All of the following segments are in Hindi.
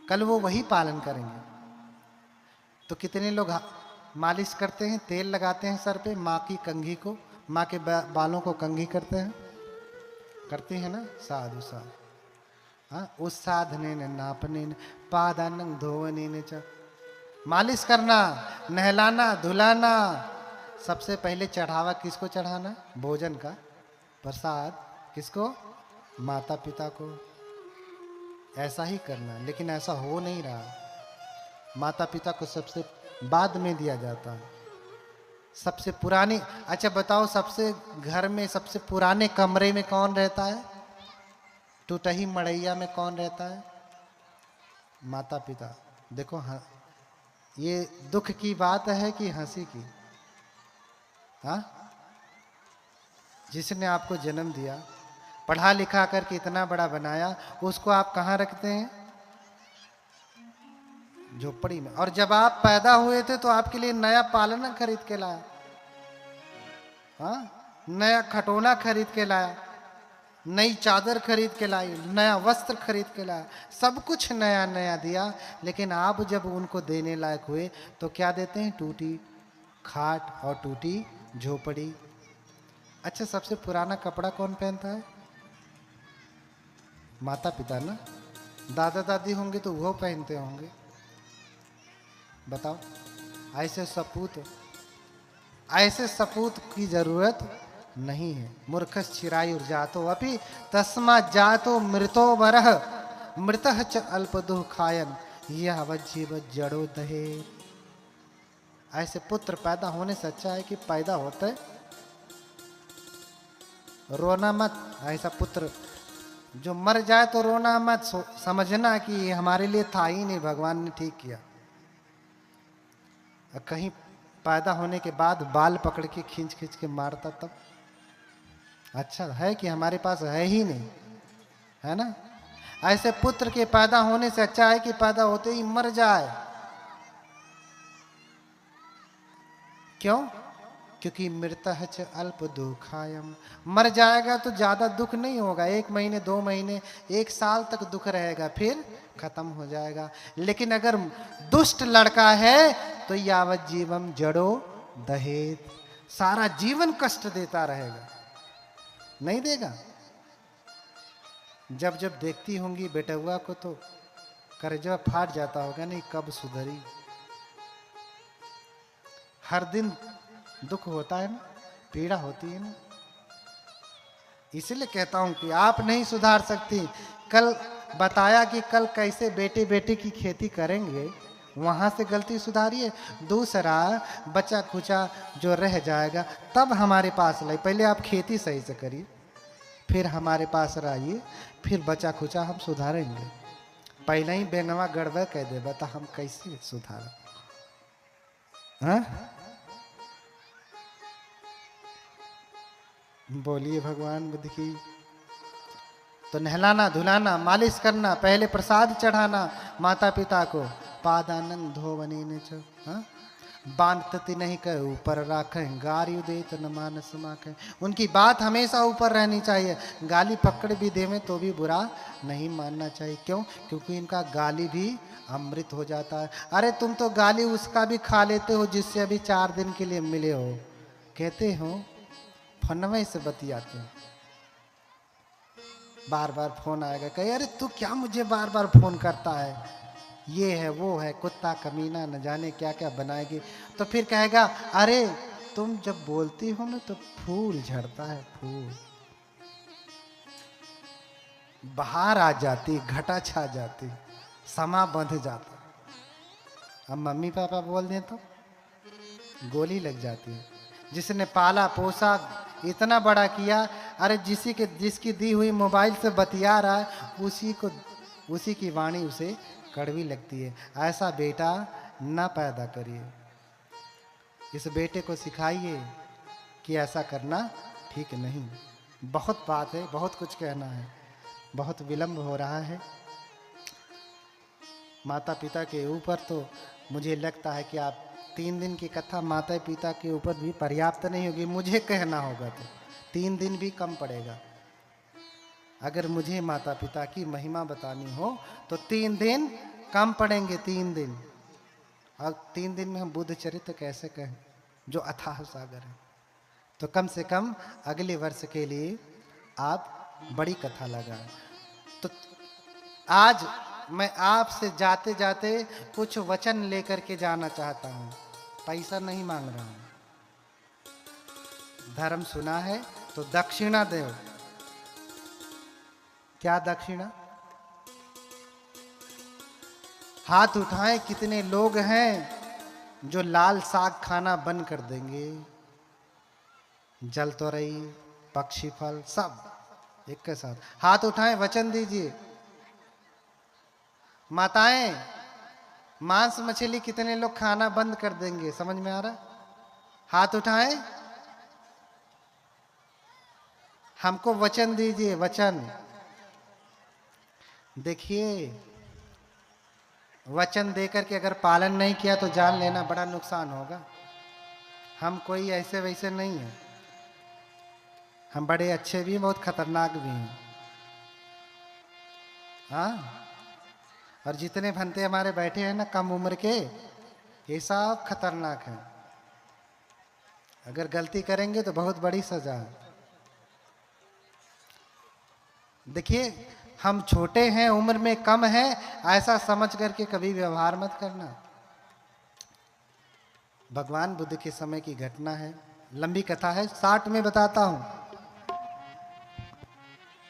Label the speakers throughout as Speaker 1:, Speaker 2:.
Speaker 1: कल वो वही पालन करेंगे। तो कितने लोग मालिश करते हैं, तेल लगाते हैं सर पे, माँ की कंघी को, माँ के बालों को कंघी करते हैं, करते हैं ना, साधु साधु। हाँ, उस साधने ने नापने ने पादानंग धोवने ने च मालिश करना, नहलाना, धुलाना। सबसे पहले चढ़ावा किसको चढ़ाना? भोजन का प्रसाद किसको? माता पिता को। ऐसा ही करना, लेकिन ऐसा हो नहीं रहा। माता पिता को सबसे बाद में दिया जाता है। सबसे पुरानी, अच्छा बताओ, सबसे घर में सबसे पुराने कमरे में कौन रहता है? टूटही मड़ैया में कौन रहता है? माता पिता। देखो हाँ, ये दुख की बात है कि हंसी की? हाँ, जिसने आपको जन्म दिया, पढ़ा लिखा करके इतना बड़ा बनाया, उसको आप कहाँ रखते हैं? झोपड़ी में। और जब आप पैदा हुए थे तो आपके लिए नया पालना खरीद के लाया, हाँ, नया खटोना खरीद के लाया, नई चादर खरीद के लाई, नया वस्त्र खरीद के लाया, सब कुछ नया नया दिया। लेकिन आप जब उनको देने लायक हुए तो क्या देते हैं? टूटी खाट और टूटी झोपड़ी। अच्छा, सबसे पुराना कपड़ा कौन पहनता है? माता पिता ना। दादा दादी होंगे तो वो पहनते होंगे। बताओ, ऐसे सपूत की जरूरत नहीं है। मूर्खस चिरायुर्जातो अपि तस्मा जातो मृतो वरह मृतः च अल्पदुः खायन यह अवज्जीव जड़ो दहे। ऐसे पुत्र पैदा होने से अच्छा है कि पैदा होते रोना मत। ऐसा पुत्र जो मर जाए तो रोना मत, समझना कि ये हमारे लिए था ही नहीं, भगवान ने ठीक किया। कहीं पैदा होने के बाद बाल पकड़ के खींच खींच के मारता तब अच्छा है कि हमारे पास है ही नहीं, है ना। ऐसे पुत्र के पैदा होने से अच्छा है कि पैदा होते ही मर जाए। क्यों? क्योंकि मृतः च अल्प दुखायम। मर जाएगा तो ज्यादा दुख नहीं होगा, 1 महीने 2 महीने 1 साल तक दुख रहेगा, फिर खत्म हो जाएगा। लेकिन अगर दुष्ट लड़का है तो यावत जीवम जड़ो दहेत, सारा जीवन कष्ट देता रहेगा। नहीं देगा? जब जब देखती होंगी बेटुआ को तो करेजा फाट जाता होगा, नहीं कब सुधरी। हर दिन दुख होता है ना, पीड़ा होती है ना। इसलिए कहता हूं कि आप नहीं सुधार सकती। कल बताया कि कल कैसे बेटे बेटे की खेती करेंगे, वहां से गलती सुधारिए। दूसरा, बचा खुचा जो रह जाएगा तब हमारे पास लाइए। पहले आप खेती सही से करिए, फिर हमारे पास रहिए, फिर बचा खुचा हम सुधारेंगे। पहले ही बेनवा गड़बड़ कह दे बता, हम कैसे सुधार? हाँ, बोलिए भगवान बुद्ध की। तो नहलाना, धुलाना, मालिश करना, पहले प्रसाद चढ़ाना माता पिता को। पादानंद धोवने ने च, हाँ? बांधती नहीं कहे ऊपर राखें, गारी देत न मानस माखें। उनकी बात हमेशा ऊपर रहनी चाहिए। गाली पकड़ भी देवें तो भी बुरा नहीं मानना चाहिए। क्यों? क्योंकि इनका गाली भी अमृत हो जाता है। अरे तुम तो गाली उसका भी खा लेते हो जिससे अभी 4 दिन के लिए मिले हो। कहते हो फोनवे से बतियाते हो, बार बार फोन आएगा, कहे अरे तू क्या मुझे बार बार फोन करता है, ये है वो है, कुत्ता कमीना न जाने क्या क्या बनाएगी। तो फिर कहेगा अरे तुम जब बोलती हो ना तो फूल झड़ता है, फूल बाहर आ जाती, घटा छा जाती, समा बंध जाता। अब मम्मी पापा बोल दें तो गोली लग जाती है। जिसने पाला पोसा इतना बड़ा किया, अरे जिसकी दी हुई मोबाइल से बतिया रहा है उसी की वाणी उसे कड़वी लगती है। ऐसा बेटा ना पैदा करिए। इस बेटे को सिखाइए कि ऐसा करना ठीक नहीं। बहुत बात है, बहुत कुछ कहना है, बहुत विलंब हो रहा है। माता पिता के ऊपर तो मुझे लगता है कि आप 3 दिन की कथा माता पिता के ऊपर भी पर्याप्त नहीं होगी। मुझे कहना होगा तो 3 दिन भी कम पड़ेगा। अगर मुझे माता पिता की महिमा बतानी हो तो 3 दिन कम पढ़ेंगे 3 दिन, और 3 दिन में हम बुद्ध चरित्र कैसे कहें जो अथाह सागर है। तो कम से कम अगले वर्ष के लिए आप बड़ी कथा लगाएं। तो आज मैं आपसे जाते जाते कुछ वचन लेकर के जाना चाहता हूं, पैसा नहीं मांग रहा हूं। धर्म सुना है तो दक्षिणा दो। क्या दक्षिणा? हाथ उठाएं, कितने लोग हैं जो लाल साग खाना बंद कर देंगे? जल तोरई, पक्षी फल सब एक के साथ हाथ उठाएं, वचन दीजिए। माताएं, मांस मछली कितने लोग खाना बंद कर देंगे? समझ में आ रहा? हाथ उठाएं, हमको वचन दीजिए, वचन। देखिए, वचन देकर के अगर पालन नहीं किया तो जान लेना बड़ा नुकसान होगा। हम कोई ऐसे वैसे नहीं है, हम बड़े अच्छे भी हैं, बहुत खतरनाक भी हैं। हाँ, और जितने भंते हमारे बैठे हैं ना कम उम्र के, ये सब खतरनाक हैं। अगर गलती करेंगे तो बहुत बड़ी सजा है। देखिए, हम छोटे हैं, उम्र में कम है, ऐसा समझ करके कभी व्यवहार मत करना। भगवान बुद्ध के समय की घटना है, लंबी कथा है, 60 में बताता हूं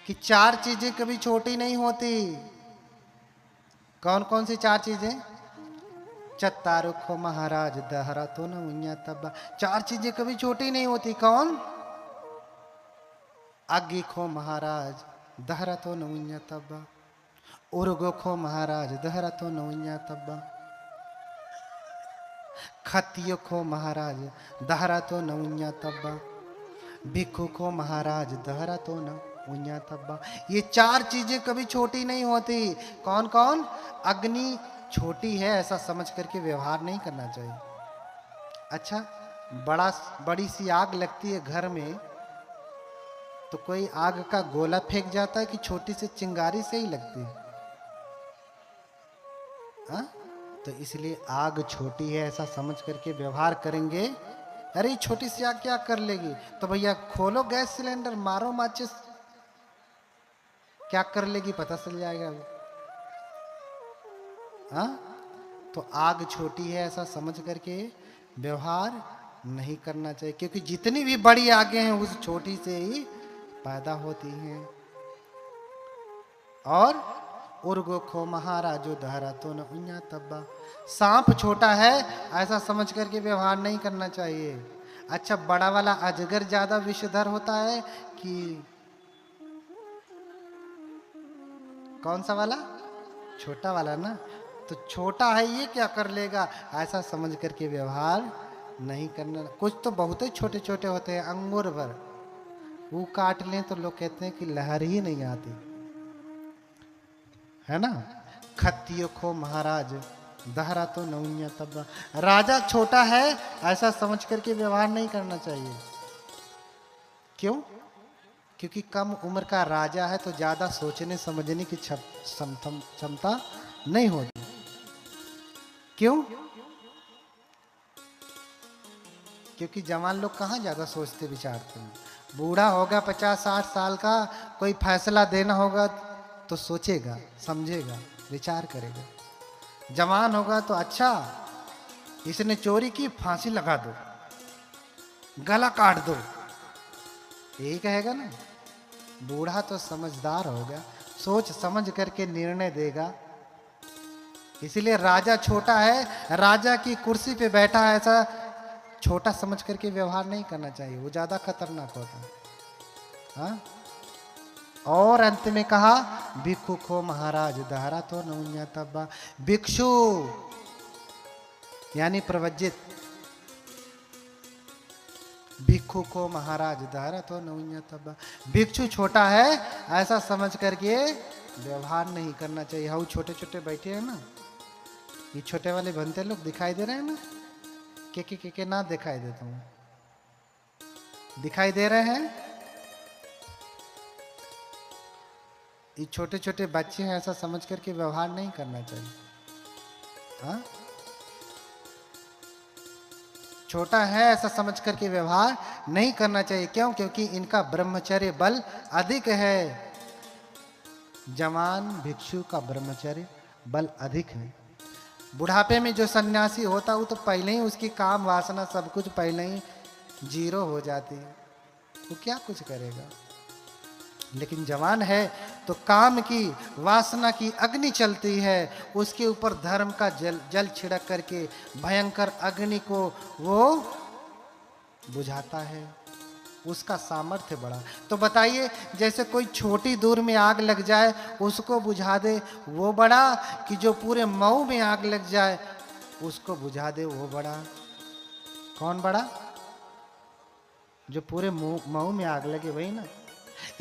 Speaker 1: कि 4 चीजें कभी छोटी नहीं होती। कौन कौन सी 4 चीजें? चत्तारुखो महाराज दहरा तो न उन्या तब्बा। 4 चीजें कभी छोटी नहीं होती। कौन? अग्गी खो महाराज दहरा तो न उन्या तब्बा। उर्गो खो महाराज दहरा तो न उन्या तब्बा। खतियो खो महाराज दहरा तो न उन्या तब्बा। भिक्खु खो महाराज दहरा तो न उन्या तब्बा। ये 4 चीजें कभी छोटी नहीं होती। कौन कौन? अग्नि छोटी है ऐसा समझ करके व्यवहार नहीं करना चाहिए। अच्छा, बड़ी सी आग लगती है घर में, तो कोई आग का गोला फेंक जाता है कि छोटी सी चिंगारी से ही लगती है? हाँ? तो इसलिए आग छोटी है ऐसा समझ करके व्यवहार करेंगे। अरे छोटी सी आग क्या कर लेगी? तो भैया खोलो गैस सिलेंडर, मारो माचिस, क्या कर लेगी पता चल जाएगा। हाँ? तो आग छोटी है ऐसा समझ करके व्यवहार नहीं करना चाहिए, क्योंकि जितनी भी बड़ी आगे हैं उस छोटी से ही पैदा होती हैं। और उर्गो खो महाराजो दहरा तो न उन्या तब्बा। सांप छोटा है ऐसा समझ करके व्यवहार नहीं करना चाहिए। अच्छा, बड़ा वाला अजगर ज्यादा विषधर होता है कि कौन सा वाला? छोटा वाला ना। तो छोटा है ये क्या कर लेगा ऐसा समझ करके व्यवहार नहीं करना। कुछ तो बहुत ही छोटे छोटे होते हैं, अंगूर भर, वो काट लें तो लोग कहते हैं कि लहर ही नहीं आती है ना। खतियो खो महाराज दहरा तो नौनिया तब्बा। राजा छोटा है ऐसा समझ करके व्यवहार नहीं करना चाहिए। क्यों? क्योंकि कम उम्र का राजा है तो ज्यादा सोचने समझने की क्षमता नहीं होती। क्यों? क्योंकि जवान लोग कहाँ ज्यादा सोचते विचारते हैं। बूढ़ा होगा 50-60 साल का, कोई फैसला देना होगा तो सोचेगा, समझेगा, विचार करेगा। जवान होगा तो अच्छा इसने चोरी की, फांसी लगा दो, गला काट दो, यही कहेगा ना। बूढ़ा तो समझदार होगा, सोच समझ करके निर्णय देगा। इसीलिए राजा छोटा है, राजा की कुर्सी पे बैठा है ऐसा छोटा समझ करके व्यवहार नहीं करना चाहिए, वो ज्यादा खतरनाक होता है। हाँ? और अंत में कहा भिक्षु खो महाराज दहरा तो नौन्या तब्बा। भिक्षु यानी प्रवज्जित, भिक्षु को महाराज दहरा तो नौन्या तब्बा। भिक्षु छोटा है ऐसा समझ करके व्यवहार नहीं करना चाहिए। हाँ, छोटे छोटे बैठे हैं ना, ये छोटे वाले बनते लोग दिखाई दे रहे हैं ना, के ना दिखाई देता हूँ, दिखाई दे रहे हैं। ये छोटे छोटे बच्चे हैं ऐसा समझ करके व्यवहार नहीं करना चाहिए। हाँ? छोटा है ऐसा समझ करके व्यवहार नहीं करना चाहिए। क्यों? क्योंकि इनका ब्रह्मचर्य बल अधिक है। जवान भिक्षु का ब्रह्मचर्य बल अधिक है। बुढ़ापे में जो सन्यासी होता है वो तो पहले ही उसकी काम वासना सब कुछ पहले ही जीरो हो जाती है, वो क्या कुछ करेगा। लेकिन जवान है तो काम की वासना की अग्नि चलती है, उसके ऊपर धर्म का जल छिड़क करके भयंकर अग्नि को वो बुझाता है, उसका सामर्थ्य बड़ा। तो बताइए, जैसे कोई छोटी दूर में आग लग जाए उसको बुझा दे वो बड़ा, कि जो पूरे मऊ में आग लग जाए उसको बुझा दे वो बड़ा? कौन बड़ा? जो पूरे मऊ में आग लगे वही ना।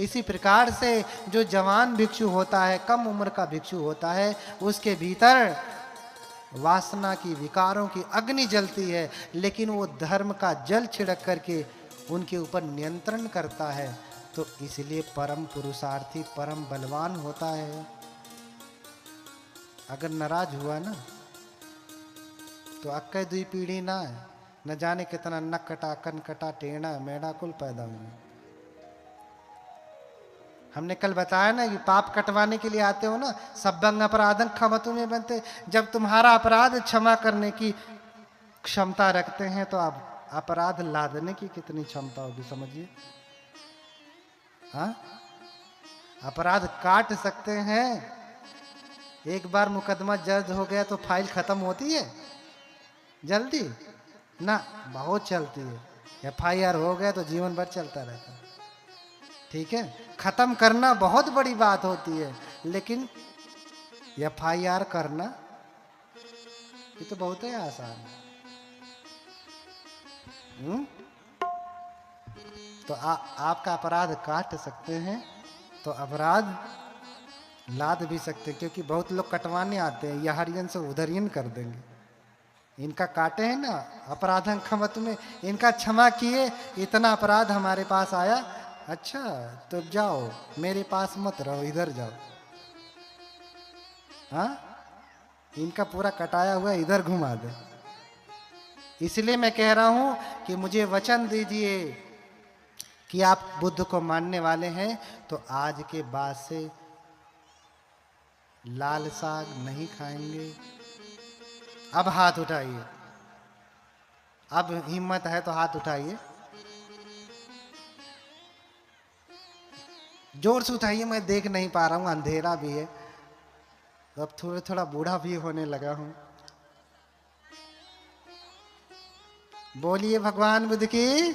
Speaker 1: इसी प्रकार से जो जवान भिक्षु होता है, कम उम्र का भिक्षु होता है, उसके भीतर वासना की विकारों की अग्नि जलती है, लेकिन वो धर्म का जल छिड़क करके उनके ऊपर नियंत्रण करता है। तो इसलिए परम पुरुषार्थी परम बलवान होता है। अगर नाराज हुआ ना तो अक्के दुई पीढ़ी ना है, न जाने कितना नक कटा कन कटा टेढ़ा मेढ़ा कुल पैदा हुआ। हमने कल बताया ना कि पाप कटवाने के लिए आते हो ना, सब्बंग अपराधं क्षमतु में बनते। जब तुम्हारा अपराध क्षमा करने की क्षमता रखते हैं तो आप अपराध लादने की कितनी क्षमता होगी समझिए। हाँ, अपराध काट सकते हैं। एक बार मुकदमा दर्ज हो गया तो फाइल खत्म होती है जल्दी ना, बहुत चलती है। FIR हो गया तो जीवन भर चलता रहता है। ठीक है, खत्म करना बहुत बड़ी बात होती है, लेकिन FIR करना ये तो बहुत ही आसान है। तो आपका अपराध काट सकते हैं तो अपराध लाद भी सकते हैं, क्योंकि बहुत लोग कटवाने आते हैं, यह हरियन से उधरियन कर देंगे। इनका काटे हैं ना अपराधं क्षमतु में, इनका क्षमा किए, इतना अपराध हमारे पास आया, अच्छा तो जाओ मेरे पास मत रहो, इधर जाओ। हाँ, इनका पूरा कटाया हुआ इधर घुमा दे। इसलिए मैं कह रहा हूं कि मुझे वचन दीजिए कि आप बुद्ध को मानने वाले हैं तो आज के बाद से लाल साग नहीं खाएंगे। अब हाथ उठाइए, अब हिम्मत है तो हाथ उठाइए, जोर से उठाइए। मैं देख नहीं पा रहा हूं, अंधेरा भी है, तो अब थोड़ा थोड़ा बूढ़ा भी होने लगा हूं। बोलिए भगवान बुद्ध की।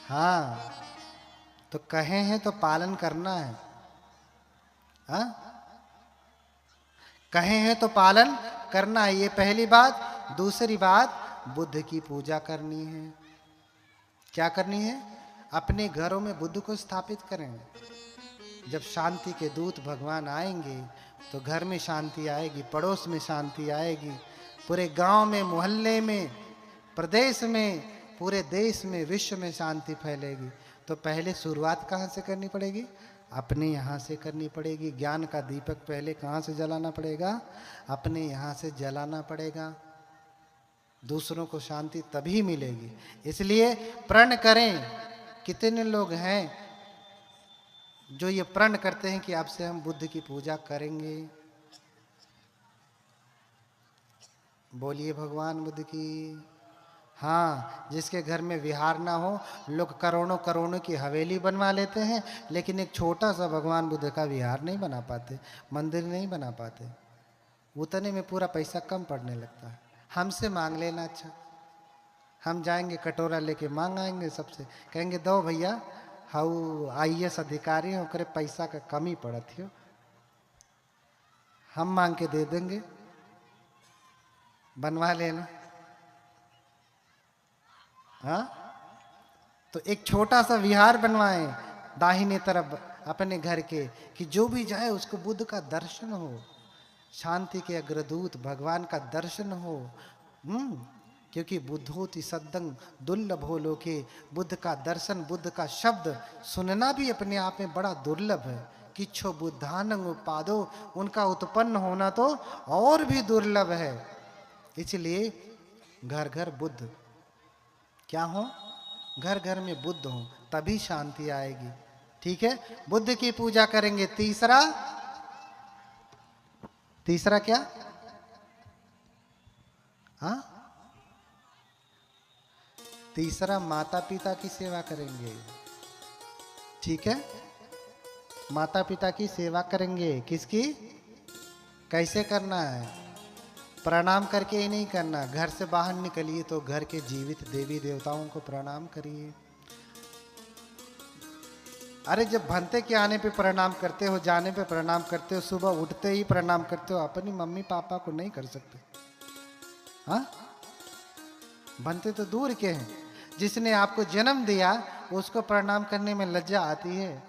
Speaker 1: हाँ, तो कहे हैं तो पालन करना है। हाँ, कहे हैं तो पालन करना है, ये पहली बात। दूसरी बात, बुद्ध की पूजा करनी है। क्या करनी है? अपने घरों में बुद्ध को स्थापित करें। जब शांति के दूत भगवान आएंगे तो घर में शांति आएगी, पड़ोस में शांति आएगी, पूरे गांव में, मोहल्ले में, प्रदेश में, पूरे देश में, विश्व में शांति फैलेगी। तो पहले शुरुआत कहाँ से करनी पड़ेगी? अपने यहाँ से करनी पड़ेगी। ज्ञान का दीपक पहले कहाँ से जलाना पड़ेगा? अपने यहाँ से जलाना पड़ेगा। दूसरों को शांति तभी मिलेगी। इसलिए प्रण करें। कितने लोग हैं जो ये प्रण करते हैं कि अब से हम बुद्ध की पूजा करेंगे? बोलिए भगवान बुद्ध की। हाँ, जिसके घर में विहार ना हो, लोग करोड़ों करोड़ों की हवेली बनवा लेते हैं, लेकिन एक छोटा सा भगवान बुद्ध का विहार नहीं बना पाते, मंदिर नहीं बना पाते। उतने में पूरा पैसा कम पड़ने लगता है। हमसे मांग लेना अच्छा। हम जाएंगे कटोरा लेके मांग आएंगे सबसे, कहेंगे दो भैया, हाउ IAS अधिकारी हो करे पैसा का कमी पड़त हो, हम मांग के दे देंगे, बनवा लेना। हाँ, तो एक छोटा सा विहार बनवाएं दाहिने तरफ अपने घर के, कि जो भी जाए उसको बुद्ध का दर्शन हो, शांति के अग्रदूत भगवान का दर्शन हो। क्योंकि बुद्धोति सद्दं दुर्लभो लोके, बुद्ध का दर्शन, बुद्ध का शब्द सुनना भी अपने आप में बड़ा दुर्लभ है। किच्छो बुद्धानंग उपादो, उनका उत्पन्न होना तो और भी दुर्लभ है। इसलिए घर घर बुद्ध क्या हो, घर घर में बुद्ध हो, तभी शांति आएगी। ठीक है, बुद्ध की पूजा करेंगे। तीसरा, तीसरा क्या? हाँ, तीसरा माता पिता की सेवा करेंगे। ठीक है, माता पिता की सेवा करेंगे। किसकी? कैसे करना है? प्रणाम करके ही नहीं करना। घर से बाहर निकलिए तो घर के जीवित देवी देवताओं को प्रणाम करिए। अरे जब भंते के आने पे प्रणाम करते हो, जाने पे प्रणाम करते हो, सुबह उठते ही प्रणाम करते हो, अपनी मम्मी पापा को नहीं कर सकते? हाँ, भंते तो दूर के हैं। जिसने आपको जन्म दिया उसको प्रणाम करने में लज्जा आती है?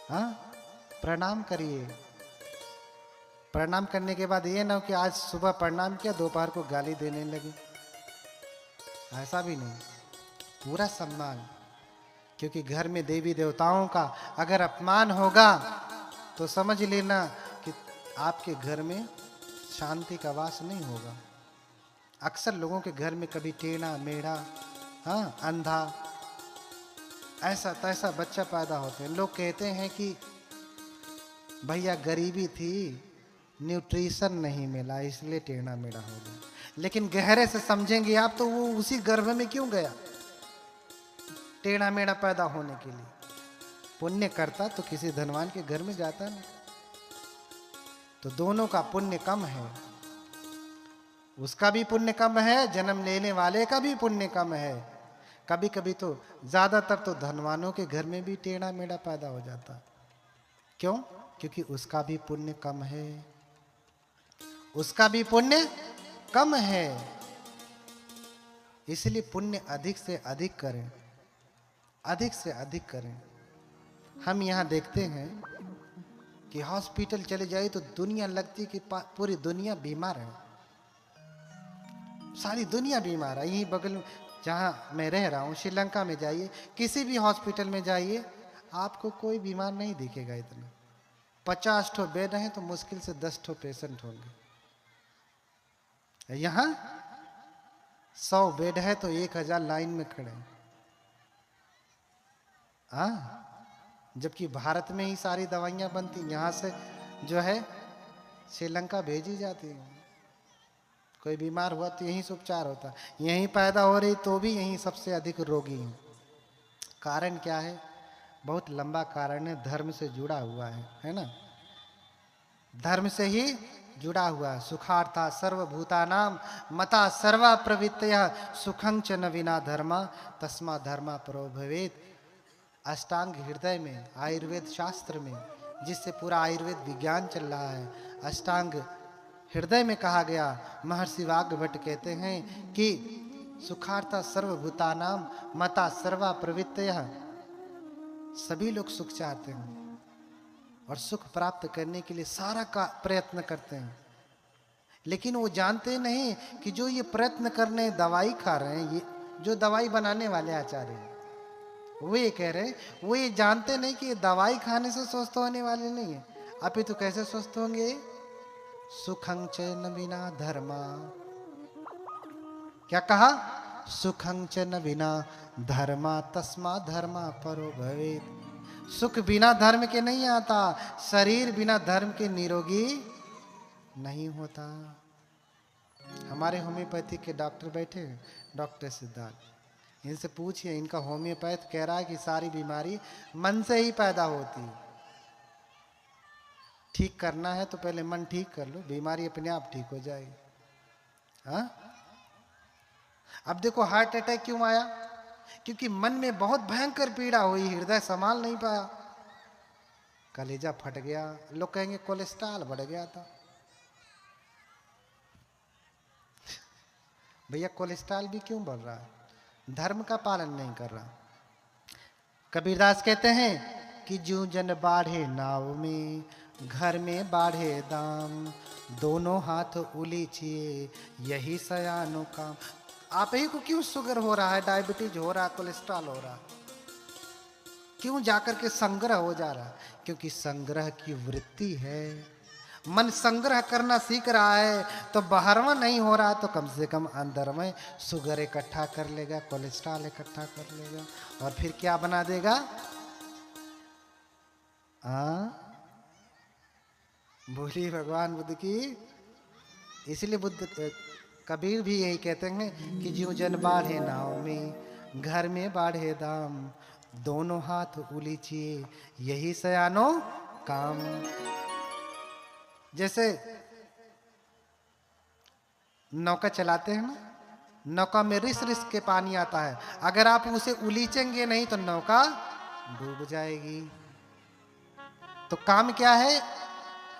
Speaker 1: हाँ, प्रणाम करिए। प्रणाम करने के बाद ये ना हो कि आज सुबह प्रणाम किया, दोपहर को गाली देने लगे। ऐसा भी नहीं, पूरा सम्मान। क्योंकि घर में देवी देवताओं का अगर अपमान होगा तो समझ लेना कि आपके घर में शांति का वास नहीं होगा। अक्सर लोगों के घर में कभी टेढ़ा मेढ़ा, हाँ, अंधा, ऐसा तैसा बच्चा पैदा होते हैं। लोग कहते हैं कि भैया गरीबी थी, न्यूट्रिशन नहीं मिला इसलिए टेढ़ा मेढ़ा हो गया। लेकिन गहरे से समझेंगे आप तो वो उसी गर्भ में क्यों गया टेढ़ा मेढ़ा पैदा होने के लिए? पुण्य करता तो किसी धनवान के घर में जाता नहीं। तो दोनों का पुण्य कम है, उसका भी पुण्य कम है, जन्म लेने वाले का भी पुण्य कम है। कभी कभी तो ज्यादातर तो धनवानों के घर में भी टेढ़ा मेढ़ा पैदा हो जाता। क्यों? क्योंकि उसका भी पुण्य कम है, उसका भी पुण्य कम है। इसलिए पुण्य अधिक से अधिक करें, अधिक से अधिक करें। हम यहाँ देखते हैं कि हॉस्पिटल चले जाए तो दुनिया लगती कि पूरी दुनिया बीमार है, सारी दुनिया बीमार है। यही बगल में जहाँ मैं रह रहा हूँ, श्रीलंका में जाइए, किसी भी हॉस्पिटल में जाइए, आपको कोई बीमार नहीं दिखेगा। इतना 50 ठो बेड हैं तो मुश्किल से 10 ठो पेशेंट होंगे। यहाँ 100 बेड है तो 1000 लाइन में खड़े हैं। हाँ, जबकि भारत में ही सारी दवाइयाँ बनती, यहाँ से जो है श्रीलंका भेजी जाती है। कोई बीमार हुआ तो यहीं से उपचार होता, यहीं पैदा हो रही तो भी यहीं सबसे अधिक रोगी हैं। कारण क्या है? बहुत लंबा कारण है, धर्म से जुड़ा हुआ है ना? धर्म से ही जुड़ा हुआ है। सुखार्था सर्वभूतानाम मता सर्वा प्रवृत्तयः सुखं च न विना धर्मा तस्मा धर्मा परो भवेत्। अष्टांग हृदय में, आयुर्वेद शास्त्र में, जिससे पूरा आयुर्वेद विज्ञान चल रहा है, अष्टांग हृदय में कहा गया। महर्षि वाग्भट कहते हैं कि सुखार्था सर्वभूतानाम मता सर्वा प्रवृत्तयः, सभी लोग सुख चाहते हैं और सुख प्राप्त करने के लिए सारा का प्रयत्न करते हैं। लेकिन वो जानते नहीं कि जो ये प्रयत्न करने दवाई खा रहे हैं, ये जो दवाई बनाने वाले आचार्य हैं, वो ये कह रहे हैं, वो ये जानते नहीं कि दवाई खाने से स्वस्थ होने वाले नहीं है। अभी तो कैसे स्वस्थ होंगे? सुखं च न विना धर्मा। क्या कहा? सुखं च न विना धर्मा तस्मा धर्मा परो भवेत्। सुख बिना धर्म के नहीं आता, शरीर बिना धर्म के निरोगी नहीं होता। हमारे होम्योपैथिक के डॉक्टर बैठे हैं, डॉक्टर सिद्धार्थ, इनसे पूछिए, इनका होम्योपैथ कह रहा है कि सारी बीमारी मन से ही पैदा होती है। ठीक करना है तो पहले मन ठीक कर लो, बीमारी अपने आप ठीक हो जाएगी। हाँ, अब देखो हार्ट अटैक क्यों आया? क्योंकि मन में बहुत भयंकर पीड़ा हुई, हृदय संभाल नहीं पाया, कलेजा फट गया। लोग कहेंगे कोलेस्ट्रॉल बढ़ गया था। भैया कोलेस्ट्रॉल भी क्यों बढ़ रहा है? धर्म का पालन नहीं कर रहा। कबीरदास कहते हैं कि जू जन बाढ़े नाव में, घर में बाढ़े दाम, दोनों हाथ उलीचिए यही सयानो काम। आप ही को क्यों शुगर हो रहा है, डायबिटीज हो रहा है, कोलेस्ट्रॉल हो रहा है? क्यों जाकर के संग्रह हो जा रहा है? क्योंकि संग्रह की वृत्ति है। मन संग्रह करना सीख रहा है तो बाहरवा नहीं हो रहा, तो कम से कम अंदर में शुगर इकट्ठा कर लेगा, कोलेस्ट्रॉल इकट्ठा कर लेगा, और फिर क्या बना देगा? बोली भगवान बुद्ध की। इसलिए बुद्ध कबीर भी यही कहते हैं कि ज्यों जन बाढ़े नाव में, घर में बाढ़े दाम, दोनों हाथ उलीचिए यही सयानो काम। जैसे नौका चलाते हैं ना, नौका में रिस रिस के पानी आता है, अगर आप उसे उलीचेंगे नहीं तो नौका डूब जाएगी। तो काम क्या है?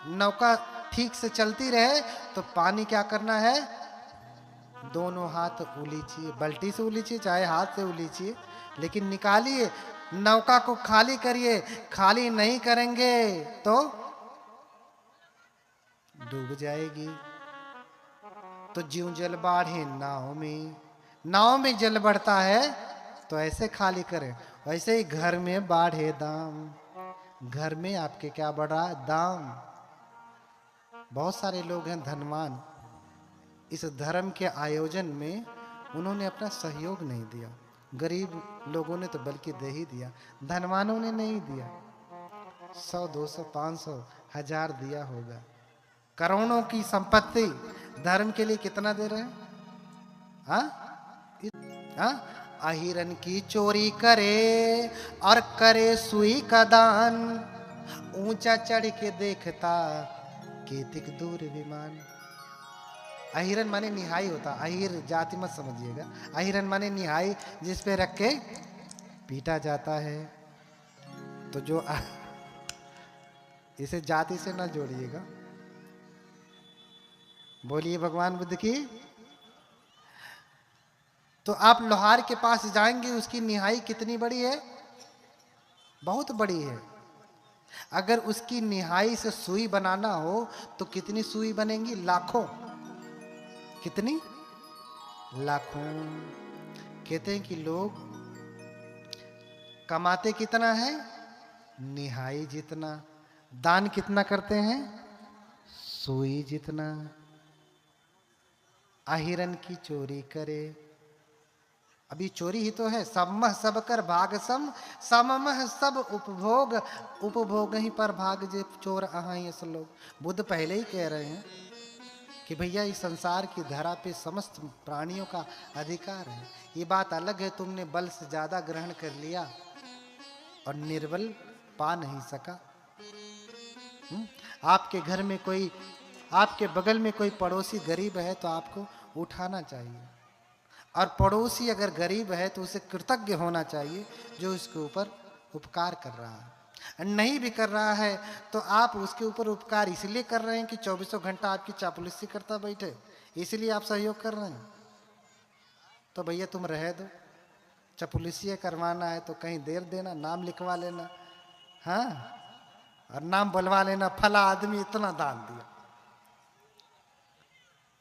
Speaker 1: नौका ठीक से चलती रहे तो पानी क्या करना है? दोनों हाथ उलीचिए, बाल्टी से उलीचिए चाहे हाथ से उलीचिए, लेकिन निकालिए, नौका को खाली करिए। खाली नहीं करेंगे तो डूब जाएगी। तो ज्यों जल बाढ़े नाव में जल बढ़ता है तो ऐसे खाली करें। वैसे ही घर में बाढ़े दाम, घर में आपके क्या बढ़ रहा है? दाम। बहुत सारे लोग हैं धनवान, इस धर्म के आयोजन में उन्होंने अपना सहयोग नहीं दिया। गरीब लोगों ने तो बल्कि दे ही दिया, धनवानों ने नहीं दिया। 100, 200, 500, 1000 दिया होगा। करोड़ों की संपत्ति धर्म के लिए कितना दे रहे हैं? हाँ? अहिरन की चोरी करे और करे सुई का दान, ऊंचा चढ़ के देखता केतिक दूर विमान। अहिरन माने निहाई होता, अहिर जाति मत समझिएगा। अहिरन माने निहाई, जिस पे रख के पीटा जाता है। तो जो इसे जाति से ना जोड़िएगा। बोलिए भगवान बुद्ध की। तो आप लोहार के पास जाएंगे, उसकी निहाई कितनी बड़ी है? बहुत बड़ी है। अगर उसकी निहाई से सुई बनाना हो तो कितनी सुई बनेंगी? लाखों। कितनी? लाखों। कहते हैं कि लोग कमाते कितना है? निहाई जितना। दान कितना करते हैं? सुई जितना। अहिरन की चोरी करे, अभी चोरी ही तो है। समह सब कर भाग सम, सममह सब उपभोग, उपभोग ही पर भाग जे चोर अहाई लोग। बुद्ध पहले ही कह रहे हैं कि भैया इस संसार की धरा पे समस्त प्राणियों का अधिकार है। ये बात अलग है तुमने बल से ज्यादा ग्रहण कर लिया और निर्बल पा नहीं सका। आपके घर में कोई, आपके बगल में कोई पड़ोसी गरीब है तो आपको उठाना चाहिए, और पड़ोसी अगर गरीब है तो उसे कृतज्ञ होना चाहिए जो उसके ऊपर उपकार कर रहा है। नहीं भी कर रहा है तो आप उसके ऊपर उपकार इसलिए कर रहे हैं कि 24 घंटा आपकी चापलूसी करता बैठे, इसलिए आप सहयोग कर रहे हैं। तो भैया तुम रह दो, चापलूसी करवाना है तो कहीं देर देना, नाम लिखवा लेना, हाँ, और नाम बुलवा लेना, फला आदमी इतना दान दिया,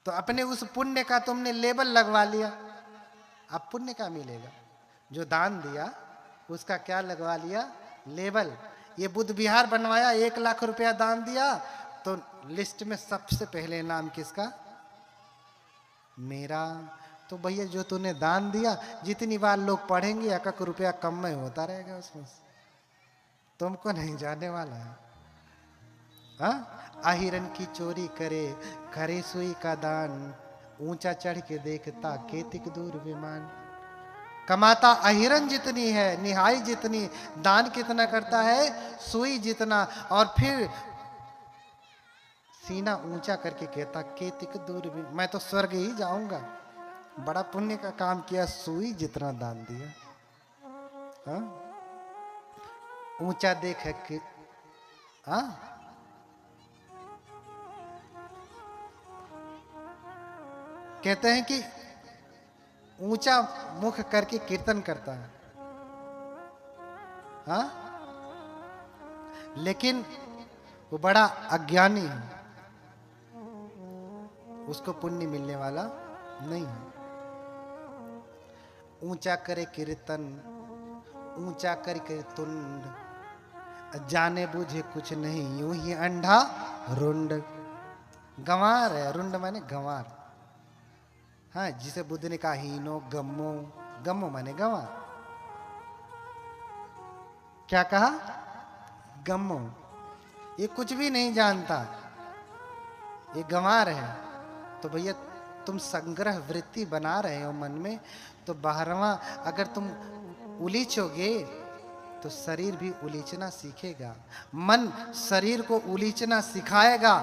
Speaker 1: तो अपने उस पुण्य का तुमने लेबल लगवा लिया। अब पुण्य का मिलेगा? जो दान दिया उसका क्या लगवा लिया? लेबल। ये बुद्ध विहार बनवाया, 1 लाख रुपया दान दिया, तो लिस्ट में सबसे पहले नाम किसका? मेरा। तो भैया जो तूने दान दिया, जितनी बार लोग पढ़ेंगे 1 रुपया कम में होता रहेगा उसमें, तुमको नहीं जाने वाला है। हाँ? अहिरन की चोरी करे, करे सुई का दान, ऊंचा चढ़ के देखता केतिक दूर विमान। कमाता अहिरन जितनी है, निहाई जितनी, दान कितना करता है? सुई जितना, और फिर सीना ऊंचा करके कहता केतिक दूर विमान, मैं तो स्वर्ग ही जाऊंगा, बड़ा पुण्य का काम किया, सुई जितना दान दिया। हाँ? ऊंचा देख के, हाँ, कहते हैं कि ऊंचा मुख करके कीर्तन करता है, हाँ, लेकिन वो बड़ा अज्ञानी है, उसको पुण्य मिलने वाला नहीं है। ऊंचा करे कीर्तन, ऊंचा करके तुंड, जाने बूझे कुछ नहीं, यूं ही अंधा रुंड। गंवार है, रुंड माने गंवार। हाँ, जिसे बुद्ध ने कहा हीनो गम्मो, गम्मो माने गंवार। क्या कहा? गम्मो। ये कुछ भी नहीं जानता, ये गंवार है। तो भैया तुम संग्रह वृत्ति बना रहे हो मन में, तो 12वां अगर तुम उलीचोगे तो शरीर भी उलीचना सीखेगा, मन शरीर को उलीचना सिखाएगा।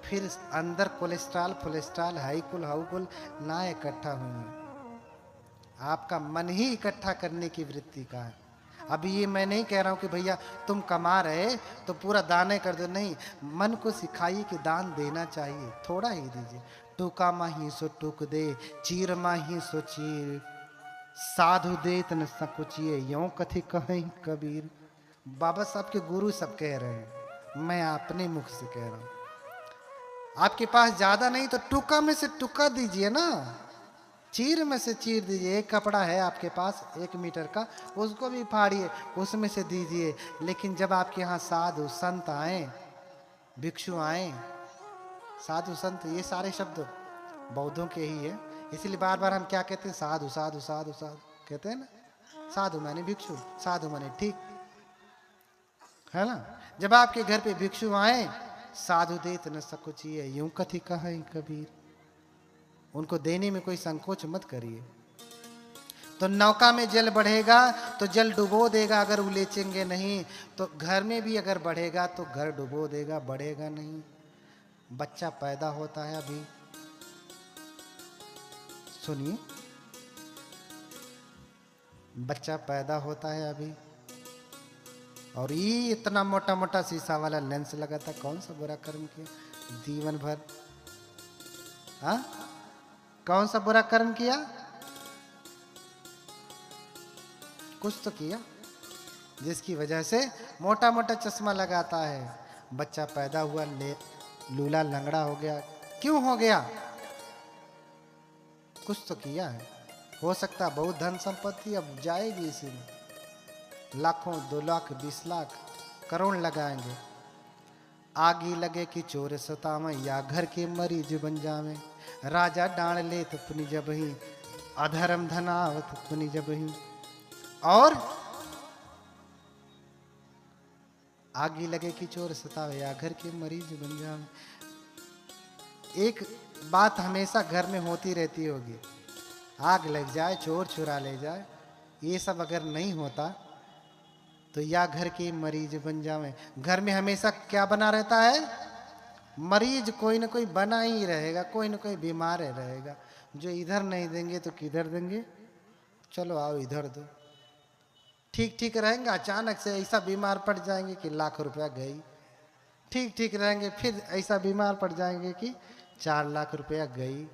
Speaker 1: फिर अंदर कोलेस्ट्रॉल फोलेस्ट्रॉल हाईकुल हाउकुल ना इकट्ठा होंगे। आपका मन ही इकट्ठा करने की वृत्ति का है। अभी ये मैं नहीं कह रहा हूं कि भैया तुम कमा रहे तो पूरा दाने कर दो, नहीं। मन को सिखाइए कि दान देना चाहिए, थोड़ा ही दीजिए। टूका माही सो टूक दे, चीर माही सो चीर, साधु देत न सकुचिए, यों कथी कहीं कबीर। बाबा साहब के गुरु सब कह रहे हैं, मैं अपने मुख से कह रहा हूं। आपके पास ज्यादा नहीं तो टुका में से टुका दीजिए ना, चीर में से चीर दीजिए। एक कपड़ा है आपके पास 1 मीटर का, उसको भी फाड़िए, उसमें से दीजिए। लेकिन जब आपके यहाँ साधु संत आए, भिक्षु आए, साधु संत ये सारे शब्द बौद्धों के ही है, इसलिए बार बार हम क्या कहते हैं? साधु साधु साधु साधु कहते हैं ना। साधु माने भिक्षु, साधु माने ठीक है ना। जब आपके घर पे भिक्षु आए, साधु देत न सकुचिए, यूं कथी कहें कबीर। उनको देने में कोई संकोच मत करिए। तो नौका में जल बढ़ेगा तो जल डुबो देगा, अगर उलेचेंगे नहीं तो। घर में भी अगर बढ़ेगा तो घर डुबो देगा, बढ़ेगा नहीं। बच्चा पैदा होता है, अभी सुनिए, बच्चा पैदा होता है अभी, और ये इतना मोटा मोटा शीशा वाला लेंस लगा था। कौन सा बुरा कर्म किया जीवन भर? हाँ, कौन सा बुरा कर्म किया? कुछ तो किया जिसकी वजह से मोटा मोटा चश्मा लगाता है। बच्चा पैदा हुआ, लूला लंगड़ा हो गया। क्यों हो गया? कुछ तो किया है। हो सकता है बहुत धन संपत्ति अब जाएगी इसी में, लाखों 2 लाख 20 लाख करोड़ लगाएंगे। आगी लगे कि चोर सतावे, या घर के मरीज बन जावे। राजा डांड ले तो पुनि जब ही, अधर्म धनावत पुनि जब ही। और आगी लगे कि चोर सतावे, या घर के मरीज बन जावे। एक बात हमेशा घर में होती रहती होगी, आग लग जाए, चोर चुरा ले जाए, ये सब अगर नहीं होता तो या घर के मरीज बन जावे। घर में हमेशा क्या बना रहता है? मरीज कोई ना कोई बना ही रहेगा, कोई ना कोई बीमार रहेगा। जो इधर नहीं देंगे तो किधर देंगे? चलो आओ इधर दो। ठीक ठीक रहेंगे, अचानक से ऐसा बीमार पड़ जाएंगे कि लाख रुपया गई। ठीक ठीक रहेंगे, फिर ऐसा बीमार पड़ जाएंगे कि 4 लाख रुपया गई।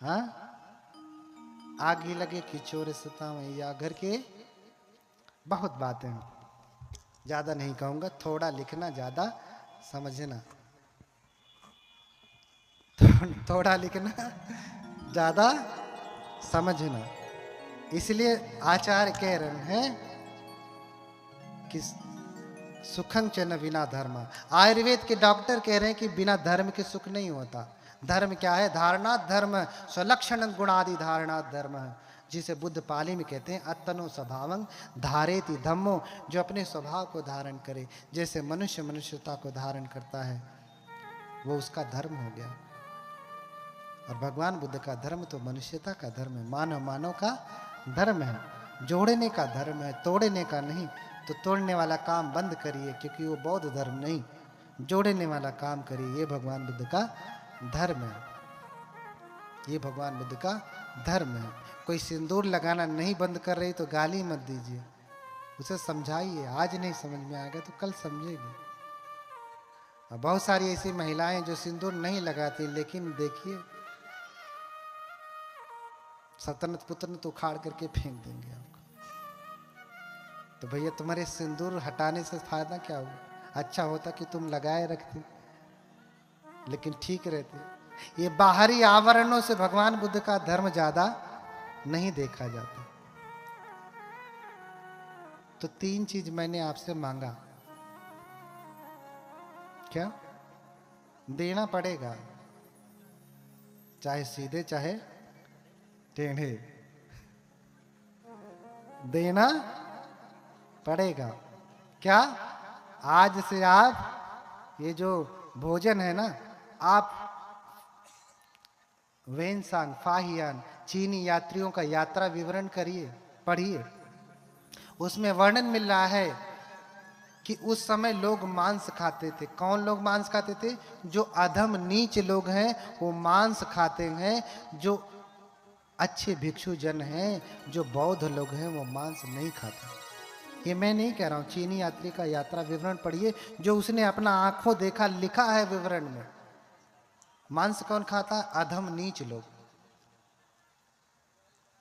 Speaker 1: हाँ, आगी लगे कि चोर सतावे, या घर के। बहुत बातें हैं, ज्यादा नहीं कहूंगा। थोड़ा लिखना, ज्यादा समझना। थोड़ा लिखना, ज्यादा समझना। इसलिए आचार्य कह रहे हैं कि सुखं च न बिना धर्म। आयुर्वेद के डॉक्टर कह रहे हैं कि बिना धर्म के सुख नहीं होता। धर्म क्या है? धारणा धर्म, स्वलक्षण गुणादि धारणा धर्म, जिसे बुद्ध पाली में कहते हैं अत्तनो स्वभावं धारेति धम्मो। जो अपने स्वभाव को धारण करे, जैसे मनुष्य मनुष्यता को धारण करता है, वो उसका धर्म हो गया। और भगवान बुद्ध का धर्म तो मनुष्यता का धर्म है, मानव मानव का धर्म है, जोड़ने का धर्म है, तोड़ने का नहीं। तो तोड़ने वाला काम बंद करिए, क्योंकि वो बौद्ध धर्म नहीं, जोड़ने वाला काम करिए। ये भगवान बुद्ध का धर्म है, ये भगवान बुद्ध का धर्म है। कोई सिंदूर लगाना नहीं बंद कर रही तो गाली मत दीजिए, उसे समझाइए। आज नहीं समझ में आएगा तो कल समझेगी। बहुत सारी ऐसी महिलाएं जो सिंदूर नहीं लगाती, लेकिन देखिए सतनत पुतनत उखाड़ करके फेंक देंगे आपको। तो भैया तुम्हारे सिंदूर हटाने से फायदा क्या हुआ? अच्छा होता कि तुम लगाए रखते, लेकिन ठीक रहते। ये बाहरी आवरणों से भगवान बुद्ध का धर्म ज्यादा नहीं देखा जाता। तो 3 चीज मैंने आपसे मांगा, क्या देना पड़ेगा, चाहे सीधे चाहे टेढ़े, देना पड़ेगा। क्या? आज से आप ये जो भोजन है ना, आप वेनसांग फाहियान चीनी यात्रियों का यात्रा विवरण करिए, पढ़िए। उसमें वर्णन मिल रहा है कि उस समय लोग मांस खाते थे। कौन लोग मांस खाते थे? जो अधम नीच लोग हैं वो मांस खाते हैं। जो अच्छे भिक्षु जन हैं, जो बौद्ध लोग हैं, वो मांस नहीं खाते। ये मैं नहीं कह रहा हूं, चीनी यात्री का यात्रा विवरण पढ़िए, जो उसने अपना आंखों देखा, लिखा है विवरण में। मांस कौन खाता? अधम नीच लोग।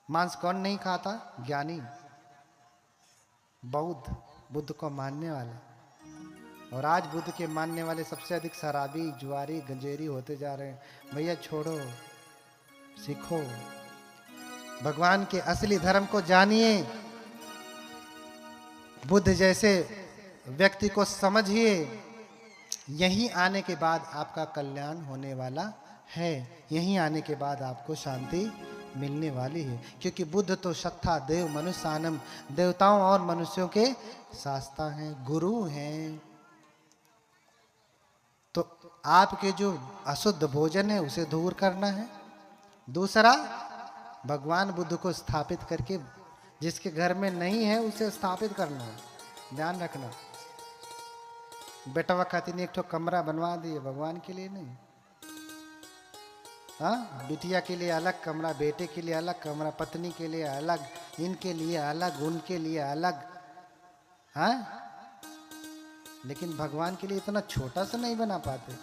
Speaker 1: मांस कौन नहीं खाता? ज्ञानी, बौद्ध, बुद्ध को मानने वाले। और आज बुद्ध के मानने वाले सबसे अधिक शराबी, जुआरी, गंजेरी होते जा रहे हैं। भैया छोड़ो, सीखो, भगवान के असली धर्म को जानिए, बुद्ध जैसे व्यक्ति को समझिए। यहीं आने के बाद आपका कल्याण होने वाला है, यहीं आने के बाद आपको शांति मिलने वाली है। क्योंकि बुद्ध तो सत्ता देव मनुष्यानम, देवताओं और मनुष्यों के शास्ता हैं, गुरु हैं। तो आपके जो अशुद्ध भोजन है उसे दूर करना है। दूसरा, भगवान बुद्ध को स्थापित करके, जिसके घर में नहीं है उसे स्थापित करना है। ध्यान रखना, बेटवा खातिर एक ठो कमरा बनवा दिए, भगवान के लिए नहीं। हाँ, बिटिया के लिए अलग कमरा, बेटे के लिए अलग कमरा, पत्नी के लिए अलग, इनके लिए अलग, उनके लिए अलग। हाँ, लेकिन भगवान के लिए इतना छोटा सा नहीं बना पाते।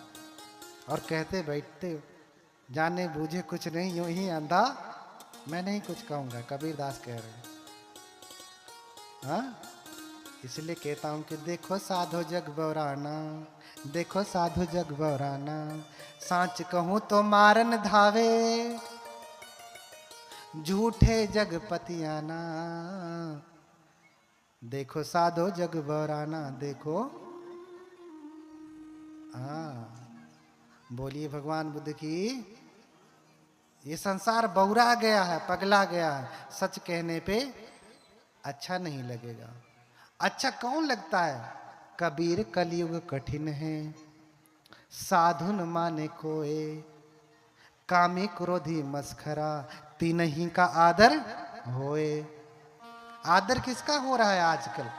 Speaker 1: और कहते बैठते, जाने बूझे कुछ नहीं, यूं ही अंधा मैं नहीं कुछ कहूंगा, कबीरदास कह रहे हैं। हाँ, इसलिए कहता हूं कि देखो साधो जग बौराना, देखो साधु जग बौराना, सांच कहूं तो मारन धावे, झूठे जग पतियाना। देखो साधो जग बौराना, देखो। बोलिए भगवान बुद्ध की। ये संसार बौरा गया है, पगला गया है। सच कहने पे अच्छा नहीं लगेगा। अच्छा कौन लगता है? कबीर कलयुग कठिन है, साधु न माने कोए, कामी क्रोधी मस्खरा, तीन ही का आदर होए। आदर किसका हो रहा है आजकल?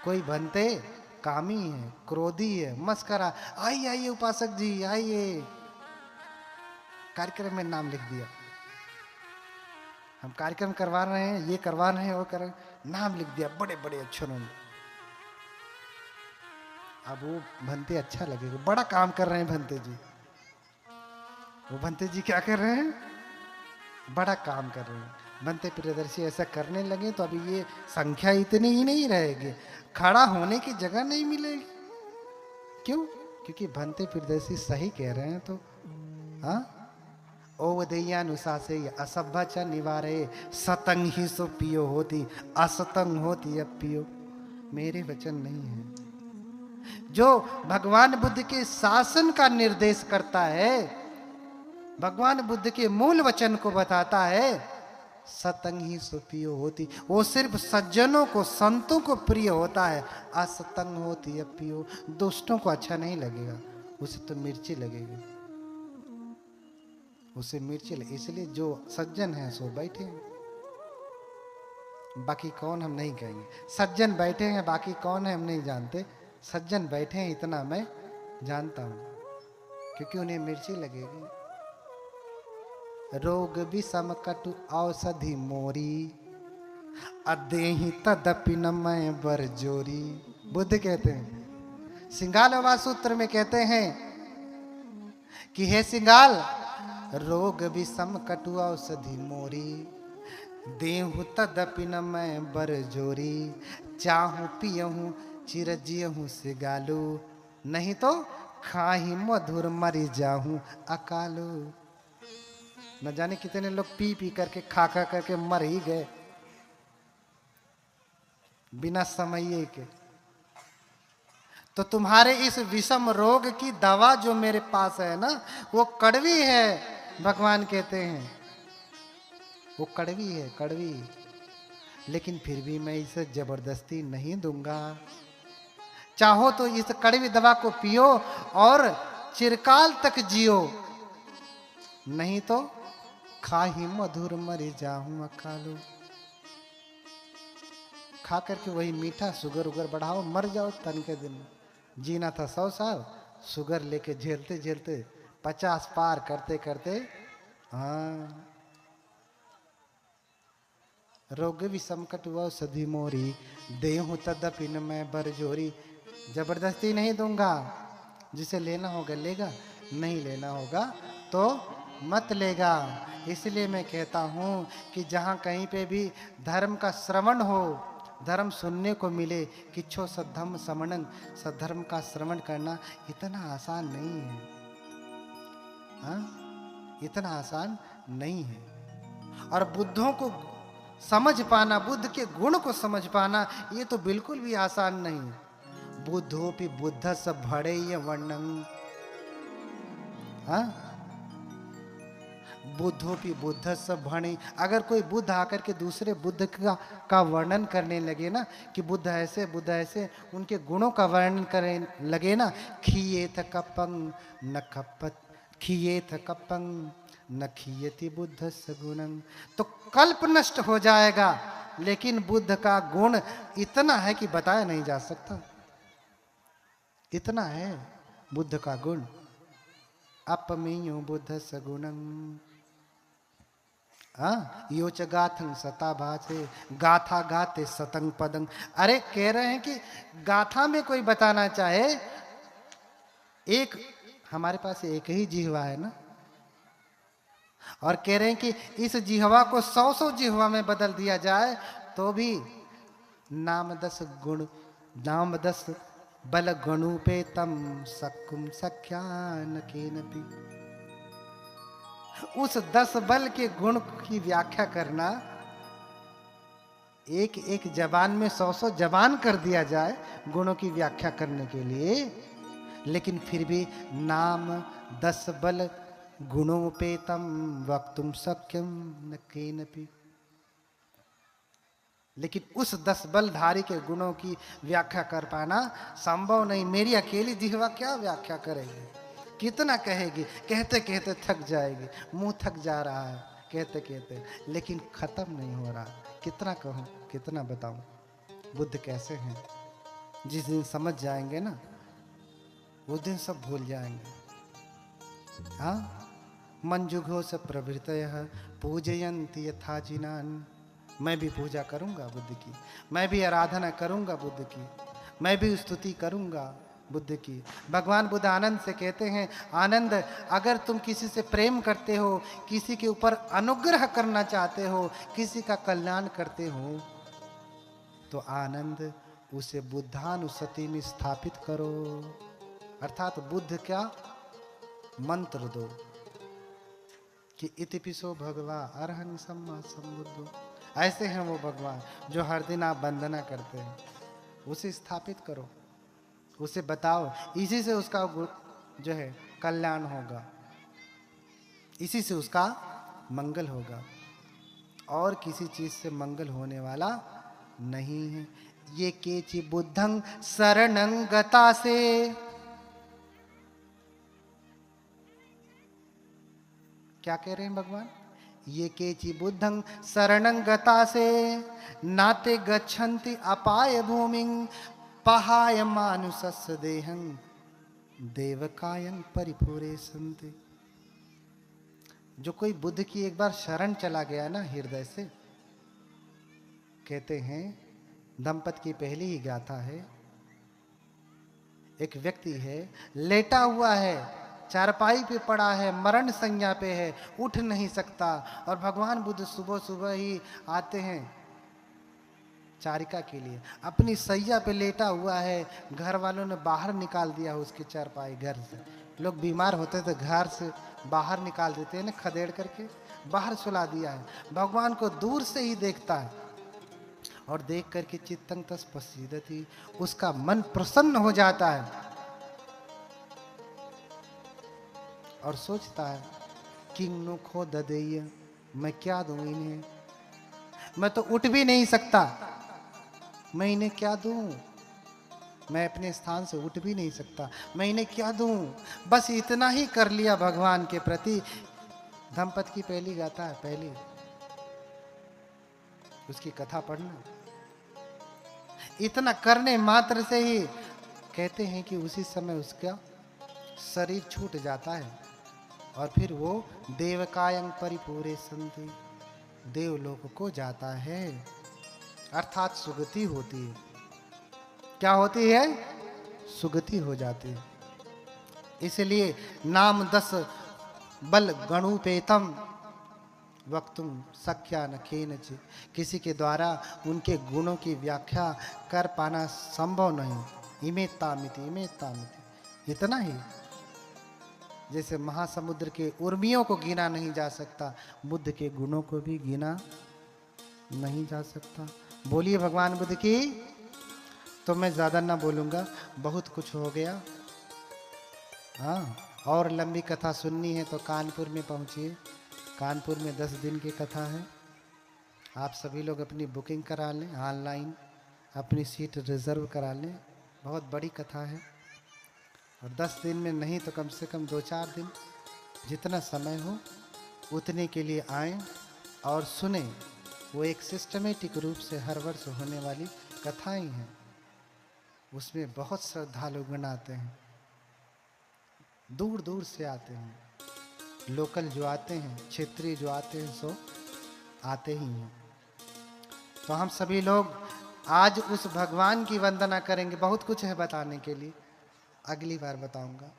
Speaker 1: कोई भंते कामी है, क्रोधी है, मस्करा। आइए आइए उपासक जी आइए, कार्यक्रम में नाम लिख दिया। हम कार्यक्रम करवा रहे हैं, ये करवा रहे हैं, वो कर रहे हैं, नाम लिख दिया बड़े बड़े अक्षरों में। अब वो भंते अच्छा लगेगा, बड़ा काम कर रहे हैं भंते जी। वो भंते जी क्या कर रहे हैं? बड़ा काम कर रहे हैं। भंते प्रियदर्शी ऐसा करने लगे तो अभी ये संख्या इतनी ही नहीं रहेगी, खड़ा होने की जगह नहीं मिलेगी। क्यों? क्योंकि भंते प्रियदर्शी सही कह रहे हैं। तो हाँ, ओवदेयानुशासे असभ्य च निवारे, सतंग ही सो पियो होती, असतंग होती अब पियो। मेरे वचन नहीं है। जो भगवान बुद्ध के शासन का निर्देश करता है, भगवान बुद्ध के मूल वचन को बताता है, सतंग ही सो पियो होती, वो सिर्फ सज्जनों को, संतों को प्रिय होता है। असतंग होती अब पियो, दुष्टों को अच्छा नहीं लगेगा, उसे तो मिर्ची लगेगी, उसे मिर्ची लगे। इसलिए जो सज्जन है सो बैठे हैं, बाकी कौन हम नहीं कहेंगे। सज्जन बैठे हैं, बाकी कौन है हम नहीं जानते। सज्जन बैठे हैं इतना मैं जानता हूं, क्योंकि उन्हें मिर्ची लगेगी। रोग विषम कटु औषधि मोरी, अदेहि तदपि न मैं बर जोरी। बुद्ध कहते हैं, सिंगाल सूत्र में कहते हैं कि हे सिंगाल, रोग विषम कटु औषधि मोरी, देहु तदपि न मैं बर जोरी, चाहूं पियहूं चिरजियहूं से गालू, नहीं तो खाही मधुर मरी जाहूं अकालू। न जाने कितने लोग पी पी करके, खा खा करके मर ही गए। बिना समये के। तो तुम्हारे इस विषम रोग की दवा जो मेरे पास है ना, वो कड़वी है। भगवान कहते हैं वो कड़वी है, कड़वी, लेकिन फिर भी मैं इसे जबरदस्ती नहीं दूंगा। चाहो तो इस कड़वी दवा को पियो और चिरकाल तक जियो, नहीं तो खा ही मधुर मर जाऊं अकालो। खा करके वही मीठा, शुगर उगर बढ़ाओ, मर जाओ तन के दिन। जीना था 100 साल, शुगर लेके झेलते झेलते 50 पार करते करते, हाँ। रोग भी संकट व सधी मोरी, देहूं तदपि न मैं बरजोरी। जबरदस्ती नहीं दूंगा, जिसे लेना होगा लेगा, नहीं लेना होगा तो मत लेगा। इसलिए मैं कहता हूं कि जहां कहीं पे भी धर्म का श्रवण हो, धर्म सुनने को मिले, किच्छो सद्धम समणन, सद्धर्म का श्रवण करना इतना आसान नहीं है। हाँ, इतना आसान नहीं है। और बुद्धों को समझ पाना, बुद्ध के गुण को समझ पाना, ये तो बिल्कुल भी आसान नहीं। बुद्धोपि बुद्धस्य भणेय वर्णन, हाँ, बुद्धोपि बुद्धस्य भणेय। अगर कोई बुद्ध आकर के दूसरे बुद्ध का वर्णन करने लगे ना, कि बुद्ध ऐसे बुद्ध ऐसे, उनके गुणों का वर्णन करने लगे ना, खियेत कपंग न खपत, खियेत कपंग न खियति बुद्धस्य गुणं, तो कल्प नष्ट हो जाएगा। लेकिन बुद्ध का गुण इतना है कि बताया नहीं जा सकता, इतना है बुद्ध का गुण। अपमेयो बुद्धस्य गुणं, योच गाथं सता भाषे, गाथा गाते सतंग पदंग। अरे कह रहे हैं कि गाथा में कोई बताना चाहे, एक हमारे पास एक ही जिह्वा है ना, और कह रहे हैं कि इस जिह्वा को 100 जिह्वा में बदल दिया जाए तो भी नाम 10 गुण, नाम 10 बल गणुपेतम सक्कुम सख्यान केनपि। उस 10 बल के गुण की व्याख्या करना, एक एक जबान में 100 जबान कर दिया जाए गुणों की व्याख्या करने के लिए, लेकिन फिर भी नाम 10 बल गुणोपेतम वक्तुम शक्यम न केनपि। लेकिन उस 10 बलधारी के गुणों की व्याख्या कर पाना संभव नहीं। मेरी अकेली जिह्वा क्या व्याख्या करेगी, कितना कहेगी, कहते कहते थक जाएगी, मुंह थक जा रहा है कहते कहते, लेकिन खत्म नहीं हो रहा। कितना कहूँ, कितना बताऊं बुद्ध कैसे हैं। जिस दिन समझ जाएंगे ना, उस दिन सब भूल जाएंगे। हाँ, मंजुघो से प्रभृतयः पूजयन्ति यथा जिनान। मैं भी पूजा करूंगा बुद्ध की, मैं भी आराधना करूंगा बुद्ध की, मैं भी स्तुति करूंगा बुद्ध की। भगवान बुद्ध आनंद से कहते हैं, आनंद, अगर तुम किसी से प्रेम करते हो, किसी के ऊपर अनुग्रह करना चाहते हो, किसी का कल्याण करते हो, तो आनंद उसे बुद्धानुसति में स्थापित करो। अर्थात बुद्ध क्या मंत्र दो कि इतिपिसो भगवा अरहं सम्मा सम्बुद्धो। ऐसे हैं वो भगवान जो हर दिन आप वंदना करते हैं, उसे स्थापित करो, उसे बताओ। इसी से उसका जो है कल्याण होगा, इसी से उसका मंगल होगा, और किसी चीज से मंगल होने वाला नहीं है। ये केचि बुद्धं शरणं गता से, क्या कह रहे हैं भगवान, ये केचि बुद्धं शरणं गता से नाते गच्छन्ति अपाय भूमिं पहाय मानुषस्य देहं देवकायं परिपूरे सन्ति। जो कोई बुद्ध की एक बार शरण चला गया ना हृदय से, कहते हैं दंपत की पहली ही गाथा है। एक व्यक्ति है, लेटा हुआ है, चारपाई पे पड़ा है, मरण संज्ञा पे है, उठ नहीं सकता, और भगवान बुद्ध सुबह सुबह ही आते हैं चारिका के लिए। अपनी सैया पे लेटा हुआ है, घर वालों ने बाहर निकाल दिया उसकी चारपाई घर से। लोग बीमार होते थे, घर से बाहर निकाल देते हैं ना, खदेड़ करके बाहर सुला दिया है। भगवान को दूर से ही देखता है, और देख करके चित्तं तस्पसीदति, उसका मन प्रसन्न हो जाता है और सोचता है किंग नु खो ददेय, मैं क्या दूं इन्हें, मैं तो उठ भी नहीं सकता, मैं इन्हें क्या दूं, मैं अपने स्थान से उठ भी नहीं सकता, मैं इन्हें क्या दूं। बस इतना ही कर लिया भगवान के प्रति। धम्पति की पहली गाथा है, पहली उसकी कथा पढ़ना। इतना करने मात्र से ही कहते हैं कि उसी समय उसका शरीर छूट जाता है और फिर वो देवकायं परिपूरे संति, देवलोक को जाता है, अर्थात सुगति होती है। क्या होती है? सुगति हो जाती है। इसलिए नाम 10 बल गणुपेतम वक्तुम सख्या न केनचित्, किसी के द्वारा उनके गुणों की व्याख्या कर पाना संभव नहीं। इमेतामिति इमेतामिति, इतना ही। जैसे महासमुद्र के उर्मियों को गिना नहीं जा सकता, बुद्ध के गुणों को भी गिना नहीं जा सकता। बोलिए भगवान बुद्ध की। तो मैं ज़्यादा ना बोलूँगा, बहुत कुछ हो गया। हाँ, और लंबी कथा सुननी है तो कानपुर में पहुँचिए। कानपुर में 10 दिन की कथा है। आप सभी लोग अपनी बुकिंग करा लें ऑनलाइन, अपनी सीट रिजर्व करा लें। बहुत बड़ी कथा है और 10 दिन में नहीं तो कम से कम 2-4 दिन, जितना समय हो उतने के लिए आएं और सुने। वो एक सिस्टमेटिक रूप से हर वर्ष होने वाली कथाएं हैं। उसमें बहुत श्रद्धालुगण आते हैं, दूर दूर से आते हैं। लोकल जो आते हैं, क्षेत्रीय जो आते हैं, सो आते ही हैं। तो हम सभी लोग आज उस भगवान की वंदना करेंगे। बहुत कुछ है बताने के लिए, अगली बार बताऊंगा,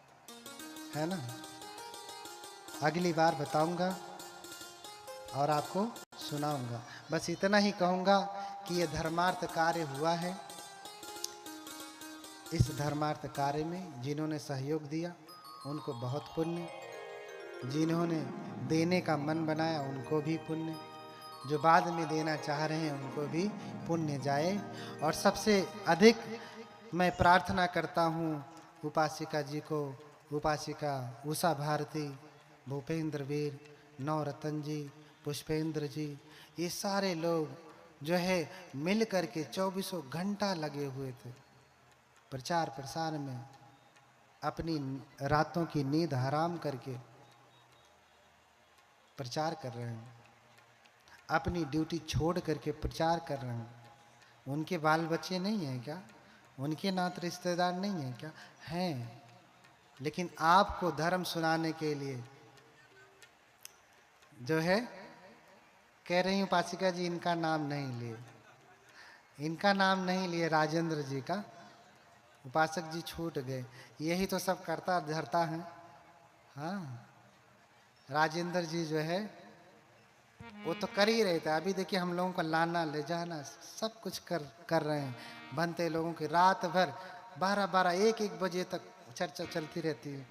Speaker 1: है ना? अगली बार बताऊंगा और आपको सुनाऊंगा। बस इतना ही कहूंगा कि ये धर्मार्थ कार्य हुआ है। इस धर्मार्थ कार्य में जिन्होंने सहयोग दिया उनको बहुत पुण्य, जिन्होंने देने का मन बनाया उनको भी पुण्य, जो बाद में देना चाह रहे हैं उनको भी पुण्य जाए। और सबसे अधिक मैं प्रार्थना करता हूँ उपासिका जी को, उपासिका उषा भारती, भूपेंद्र वीर, नवरतन जी, पुष्पेंद्र जी, ये सारे लोग जो है मिल करके 24 घंटा लगे हुए थे प्रचार प्रसार में, अपनी रातों की नींद हराम करके प्रचार कर रहे हैं, अपनी ड्यूटी छोड़ करके प्रचार कर रहे हैं। उनके बाल बच्चे नहीं हैं क्या? उनके नाते रिश्तेदार नहीं हैं क्या? हैं। लेकिन आपको धर्म सुनाने के लिए जो है, कह रही हूँ उपासिका जी इनका नाम नहीं लिए, इनका नाम नहीं लिए, राजेंद्र जी का। उपासक जी छूट गए, यही तो सब करता धरता है। हाँ, राजेंद्र जी जो है वो तो कर ही रहे थे। अभी देखिए हम लोगों को लाना ले जाना सब कुछ कर रहे हैं। बनते लोगों की रात भर 12-12 1-1 बजे तक चर्चा चलती रहती है।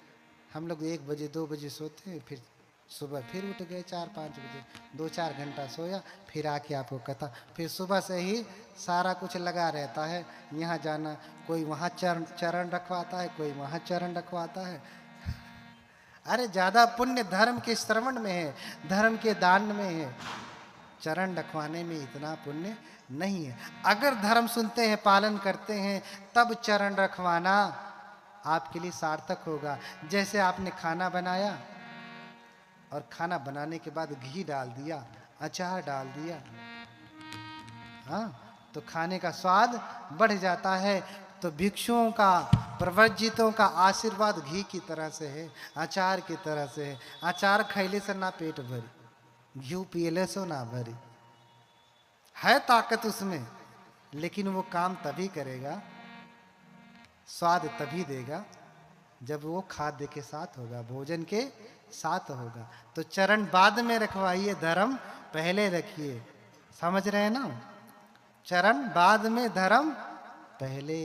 Speaker 1: हम लोग 1 बजे 2 बजे सोते हैं, फिर सुबह फिर उठ गए 4-5 बजे, 2-4 घंटा सोया, फिर आके आपको कथा। फिर सुबह से ही सारा कुछ लगा रहता है। यहाँ जाना, कोई वहाँ चरण रखवाता है, कोई वहाँ चरण रखवाता है। अरे ज़्यादा पुण्य धर्म के श्रवण में है, धर्म के दान में है, चरण रखवाने में इतना पुण्य नहीं है। अगर धर्म सुनते हैं, पालन करते हैं, तब चरण रखवाना आपके लिए सार्थक होगा। जैसे आपने खाना बनाया और खाना बनाने के बाद घी डाल दिया, अचार डाल दिया, हाँ, तो खाने का स्वाद बढ़ जाता है। तो भिक्षुओं का, प्रव्रजितों का आशीर्वाद घी की तरह से है, अचार की तरह से है। अचार खैले से ना पेट भरी, घी पियले से ना भरी। है ताकत उसमें, लेकिन वो काम तभी करेगा, स्वाद तभी देगा जब वो खाद्य के साथ होगा, भोजन के साथ होगा। तो चरण बाद में रखवाइए, धर्म पहले रखिए। समझ रहे हैं ना? चरण बाद में, धर्म पहले।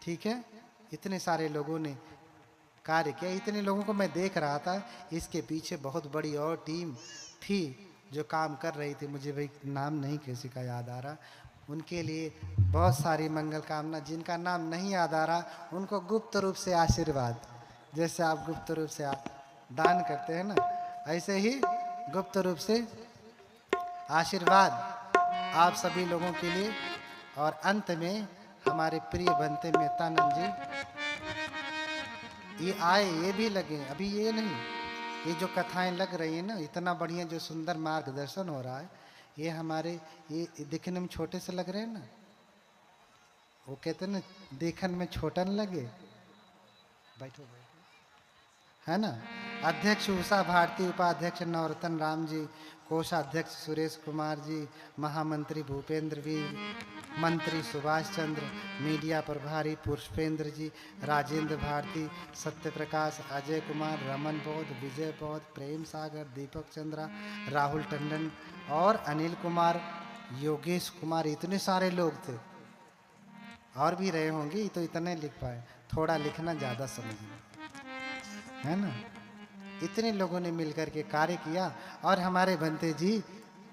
Speaker 1: ठीक है? इतने सारे लोगों ने कार्य किया, इतने लोगों को मैं देख रहा था। इसके पीछे बहुत बड़ी और टीम थी जो काम कर रही थी, मुझे भाई नाम नहीं किसी का याद आ रहा, उनके लिए बहुत सारी मंगल कामना। जिनका नाम नहीं याद आ रहा उनको गुप्त रूप से आशीर्वाद, जैसे आप गुप्त रूप से दान करते हैं ना, ऐसे ही गुप्त रूप से आशीर्वाद आप सभी लोगों के लिए। और अंत में हमारे प्रिय बनते मेहतानंद जी ये आए, ये भी लगे अभी, ये नहीं, ये जो कथाएं लग रही हैं ना, इतना बढ़िया जो सुंदर मार्गदर्शन हो रहा है, ये हमारे, ये दिखने में छोटे से लग रहे हैं ना, वो कहते हैं ना देखने में छोटा न लगे। बैठो बैठो, है ना। अध्यक्ष उषा भारती, उपाध्यक्ष नवरत्न राम जी, कोषाध्यक्ष सुरेश कुमार जी, महामंत्री भूपेंद्र भी, मंत्री सुभाष चंद्र, मीडिया प्रभारी पुष्पेंद्र जी, राजेंद्र भारती, सत्य प्रकाश, अजय कुमार, रमन बौद्ध, विजय बौद्ध, प्रेम सागर, दीपक चंद्रा, राहुल टंडन और अनिल कुमार, योगेश कुमार, इतने सारे लोग थे। और भी रहे होंगे, तो इतने लिख पाए, थोड़ा लिखना ज़्यादा समझना, है ना। इतने लोगों ने मिलकर के कार्य किया और हमारे भंते जी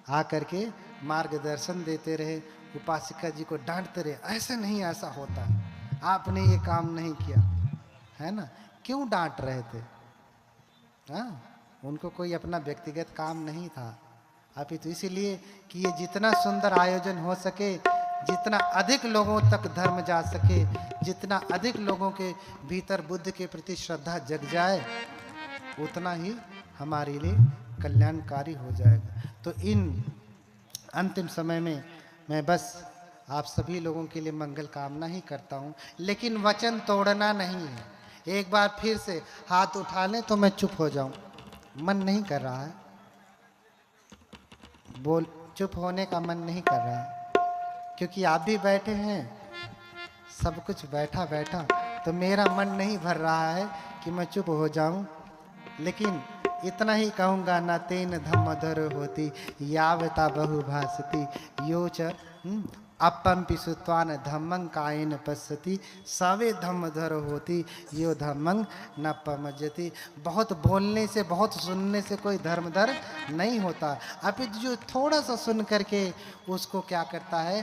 Speaker 1: आकर के मार्गदर्शन देते रहे, उपासिका जी को डांटते रहे, ऐसे नहीं, ऐसा होता है, आपने ये काम नहीं किया, है ना। क्यों डांट रहे थे? हाँ, उनको कोई अपना व्यक्तिगत काम नहीं था, अभी तो इसीलिए कि ये जितना सुंदर आयोजन हो सके, जितना अधिक लोगों तक धर्म जा सके, जितना अधिक लोगों के भीतर बुद्ध के प्रति श्रद्धा जग जाए, उतना ही हमारे लिए कल्याणकारी हो जाएगा। तो इन अंतिम समय में मैं बस आप सभी लोगों के लिए मंगल कामना ही करता हूँ, लेकिन वचन तोड़ना नहीं है। एक बार फिर से हाथ उठा लें तो मैं चुप हो जाऊं, मन नहीं कर रहा है, बोल, चुप होने का मन नहीं कर रहा है, क्योंकि आप भी बैठे हैं, सब कुछ बैठा बैठा, तो मेरा मन नहीं भर रहा है कि मैं चुप हो जाऊं। लेकिन इतना ही कहूँगा, न तेन धम्मधर होती यावता बहुभाषति योच अपम्पि सुत्वान धम्मं कायेन पश्यति सवे धम्मधर होती यो धम्मं न पमज्जति। बहुत बोलने से, बहुत सुनने से कोई धर्मधर नहीं होता, अभी जो थोड़ा सा सुन करके उसको क्या करता है,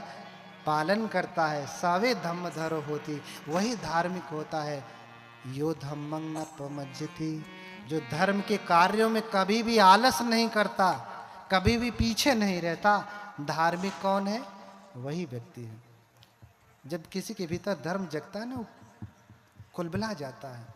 Speaker 1: पालन करता है, सवे धम्मधर होती, वही धार्मिक होता है। यो धम्मं न पमज्जति, जो धर्म के कार्यों में कभी भी आलस नहीं करता, कभी भी पीछे नहीं रहता, धार्मिक कौन है? वही व्यक्ति है। जब किसी के भीतर धर्म जगता है ना, वो कुलबुला जाता है,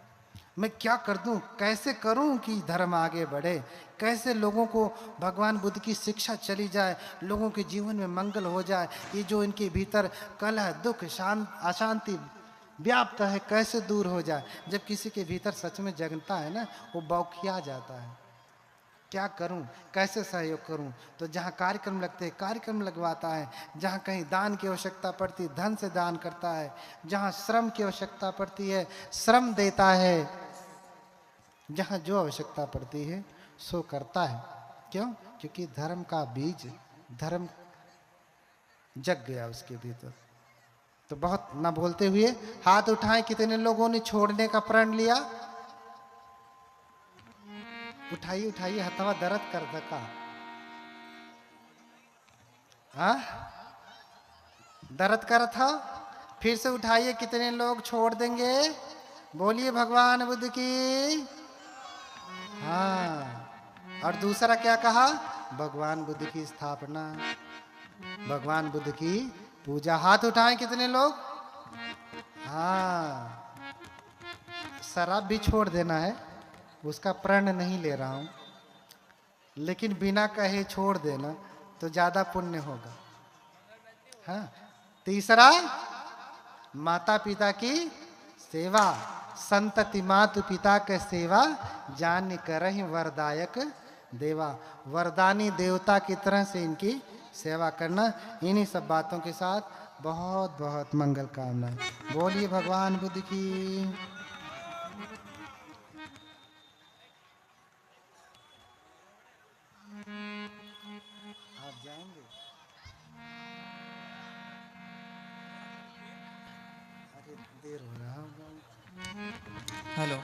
Speaker 1: मैं क्या कर दूं, कैसे करूं कि धर्म आगे बढ़े, कैसे लोगों को भगवान बुद्ध की शिक्षा चली जाए, लोगों के जीवन में मंगल हो जाए, ये जो इनके भीतर कलह, दुख, अशांति व्याप्त है, कैसे दूर हो जाए। जब किसी के भीतर सच में जगता है ना, वो बौखिया जाता है, क्या करूं, कैसे सहयोग करूं। तो जहां कार्यक्रम लगते हैं कार्यक्रम लगवाता है, जहां कहीं दान की आवश्यकता पड़ती है धन से दान करता है, जहां श्रम की आवश्यकता पड़ती है श्रम देता है, जहां जो आवश्यकता पड़ती है सो करता है। क्यों? क्योंकि धर्म का बीज, धर्म जग गया उसके भीतर। तो बहुत ना बोलते हुए हाथ उठाएं, कितने लोगों ने छोड़ने का प्रण लिया? उठाइए उठाइए, हथवा दर्द कर दका, हाँ दर्द कर था, फिर से उठाइए, कितने लोग छोड़ देंगे? बोलिए भगवान बुद्ध की। हाँ, और दूसरा क्या कहा? भगवान बुद्ध की स्थापना, भगवान बुद्ध की पूजा। हाथ उठाएं कितने लोग? हाँ, शराब भी छोड़ देना है, उसका प्रण नहीं ले रहा हूं, लेकिन बिना कहे छोड़ देना तो ज्यादा पुण्य होगा। हाँ, तीसरा माता पिता की सेवा, संतति मातु पिता के सेवा जान करहि वरदायक देवा। वरदानी देवता की तरह से इनकी सेवा करना। इन्हीं सब बातों के साथ बहुत बहुत मंगल कामनाएं। बोलिए भगवान बुद्ध की। आप जाएंगे? अरे देर हो रहा होगा।
Speaker 2: हेलो।